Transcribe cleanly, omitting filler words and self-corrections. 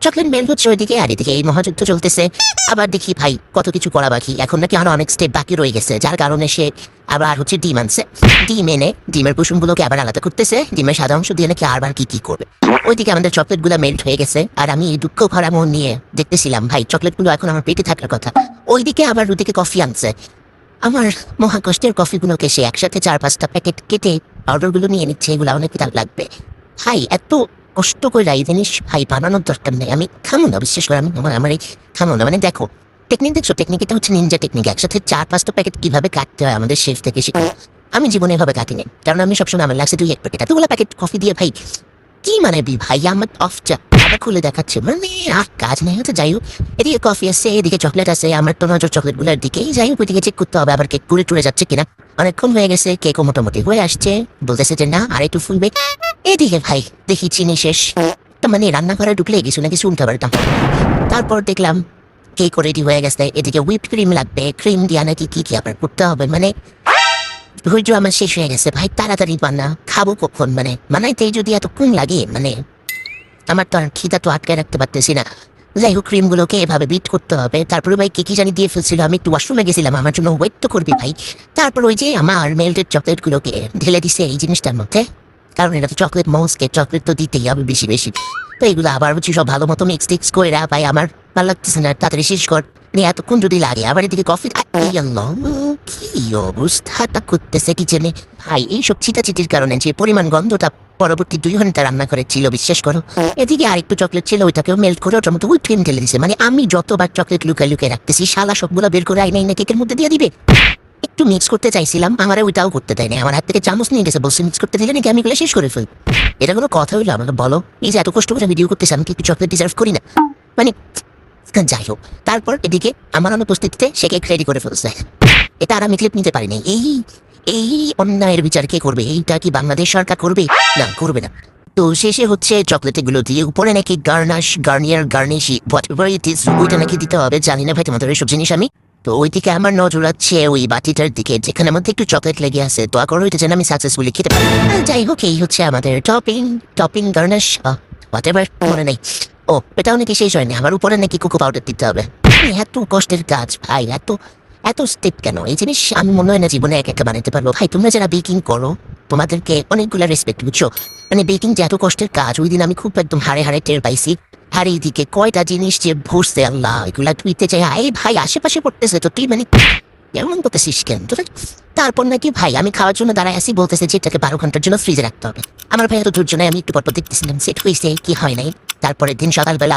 Chocolate melt হচ্ছে ওইদিকে, আর এদিকে এই মহাযুদ্ধ চলতেছে। আবার দেখি ভাই কত কিছু করা বাকি, এখন নাকি আরো অনেক স্টেপ বাকি রয়ে গেছে, যার কারণে সে আবার হচ্ছে ডিম আনছে। ডিম এনে ডিমের কুসুমগুলোকে আবার আলাদা করতেছে, ডিমের সাদা অংশ দিয়ে নাকি আবার কি করবে। ওইদিকে আমাদের চকলেটগুলো মেল্ট হয়ে গেছে, আর আমি দুঃখ ভরা মন নিয়ে দেখতেছিলাম ভাই চকলেটগুলো এখন আমার পেটে থাকার কথা। ওইদিকে আবার ওদিকে কফি আনছে। আমার মহাকষ্টের কফিগুলোকে সে একসাথে 4-5টা প্যাকেট কেটে পাউডারগুলো নিয়ে নিচ্ছে, এগুলো অনেক দাম লাগবে। ভাই এত কষ্ট করে এই জিনিস ভাই বানানোর দরকার নেই, আমি খামো না, বিশ্বাস করে আমি আমার এই খামো না। মানে দেখো টেকনিক দেখছো, টেকনিক এটা হচ্ছে নিনজা টেকনিক, একসাথে 4-5টা প্যাকেট কিভাবে কাটতে হয় আমাদের শেফ থেকে শিখে। আমি জীবনে এভাবে কাটিনি, কারণ আমি সবসময় আমার লাগছে 2-1 প্যাকেট, এতগুলো প্যাকেট কফি দিয়ে ভাই কি মানে ভাই আমার অফটা আবার খুলে দেখাচ্ছে, মানে আর কাজ নেই হতে। যাই হোক, এদিকে কফি আছে, এদিকে চকলেট আছে, আমার তো নজর চকলেটগুলোর দিকেই। যাই হোক ওইদিকে চেক করতে হবে আবার কেক পুরে টুরে যাচ্ছে কিনা। অনেকক্ষণ হয়ে গেছে, কেকও মোটামুটি হয়ে আসছে, বলতেছে যে না আর একটু ফুলবে। এদিকে ভাই দেখি চিনি শেষ, তো মানে রান্নাঘরে ঢুকলে কিছু না কিছু উল্টা পাল্টাম। তারপর দেখলাম কেক রেডি হয়ে গেছে, এদিকে হুইপ ক্রিম লাগবে, ক্রিম দিয়া নাকি কি আবার করতে হবে, মানে ধৈর্য আমার শেষ হয়ে গেছে ভাই, তাড়াতাড়ি বানা, খাবো কখন, মানে বানাইতেই যদি এতক্ষণ লাগে, মানে আমার তো আর খিদা তো আটকে রাখতে পারতেছি না। যাই হোক ক্রিমগুলোকে এভাবে বিট করতে হবে। তারপরে ভাই কি জানি দিয়ে ফেলছিল, আমি একটু ওয়াশরুমে গেছিলাম, আমার জন্য ওয়েট তো করবি ভাই। তারপর ওই যে আমার মেল্টেড চকলেটগুলোকে ঢেলে দিছে এই জিনিসটার মধ্যে, কারণ এটা তো চকলেট মৌসকে চকলেট তো দিতেই হবে বেশি বেশি। তো এগুলো আবার হচ্ছে সব ভালো মতো মিক্স টিক্স করে ভাই আমার ভালো লাগতেছে না, তাড়াতাড়ি শেষ কর, এতক্ষণ যদি লাগে। আবার এদিকে কফি কি অবস্থাটা করতেছে কিচেনে ভাই, এইসব ছিটাছিটির কারণে যে পরিমাণ গন্ধটা পরবর্তী 2 ঘন্টা রান্না করে ছিল বিশ্বাস করো। এদিকে আরেকটু চকলেট ছিল, ওইটাকেও মেল্ট করে ওটার মতো ক্রিম ঢেলে দিছে, মানে আমি যতবার চকলেট লুকাই লুকিয়ে রাখতেছি শালা সবগুলো বের করে আইনা কেকের মধ্যে দিয়ে দিবে। একটু মিক্স করতে চাইছিলাম, আমার ওইটাও করতে দেয় না, আমার হাত থেকে চামচ নিয়ে গেছে, বলছে মিক্স করতে দিলে নাকি আমি এগুলো শেষ করে ফেল। এটা কোনো কথা হইলো আমাকে বলো, এই যে এত কষ্ট করে ভিডিও করতেছি আমি কি একটু চকলেট ডিজার্ভ করি না? মানে যাই হোক, তারপর এদিকে আমার অনুপস্থিতিতে সে কেক রেডি করে ফেলছে, এটা আর আমি ক্লিপ নিতে পারিনি। এই অন্যায়ের বিচার কে করবে? এইটা কি বাংলাদেশ সরকার করবে? না, করবে না। তো শেষে হচ্ছে চকলেটগুলো দিয়ে উপরে নাকি গার্নিশি হোয়াটএভার ইট ইজ, ওইটা নাকি দিতে হবে, জানি না ভাই তোমাদের এইসব জিনিস আমি। তো ওইদিকে আমার নজর আছে ওই বাটিটার দিকে যেখানে মধ্যে একটু চকলেট লেগে আছে, দোয়া করো এটা যেন আমি সাকসেসফুলি খেতে পারি। যাই হোক এই হচ্ছে আমাদের টপিং গার্নিশ হোয়াটএভার, মনে নেই। ও এটাও নাকি শেষ হয়নি, আমার উপরে নাকি কোকো পাউডার দিতে হবে। এত কষ্টের কাজ ভাই, এত স্টেপ কেন? এই জিনিস আমি মনে হয় না জীবনে একা বানাতে পারবো ভাই। তোমরা যারা বেকিং করো তোমাদেরকে অনেকগুলো রেসপেক্ট, বুঝছো? মানে বেকিং যে এত কষ্টের কাজ, ওই দিন আমি খুব একদম হাড়ে টের পাইছি। আর এইদিকে কয়টা জিনিস যে ভরছে আল্লাহ, এগুলা তুইতে চাই এই ভাই আশেপাশে পড়তেছে, তো তুই মানে এমন করতেছিস কেন তোরা? তারপর নাকি ভাই আমি খাওয়ার জন্য দাঁড়ায় আসি, বলতেছে যে এটাকে 12 ঘন্টার জন্য ফ্রিজে রাখতে হবে। আমার ভাই এত ধৈর্য নাই, আমি একটু পর দেখতেছিলাম সেট হয়েছে কি হয় নাই। তারপরের দিন সকালবেলা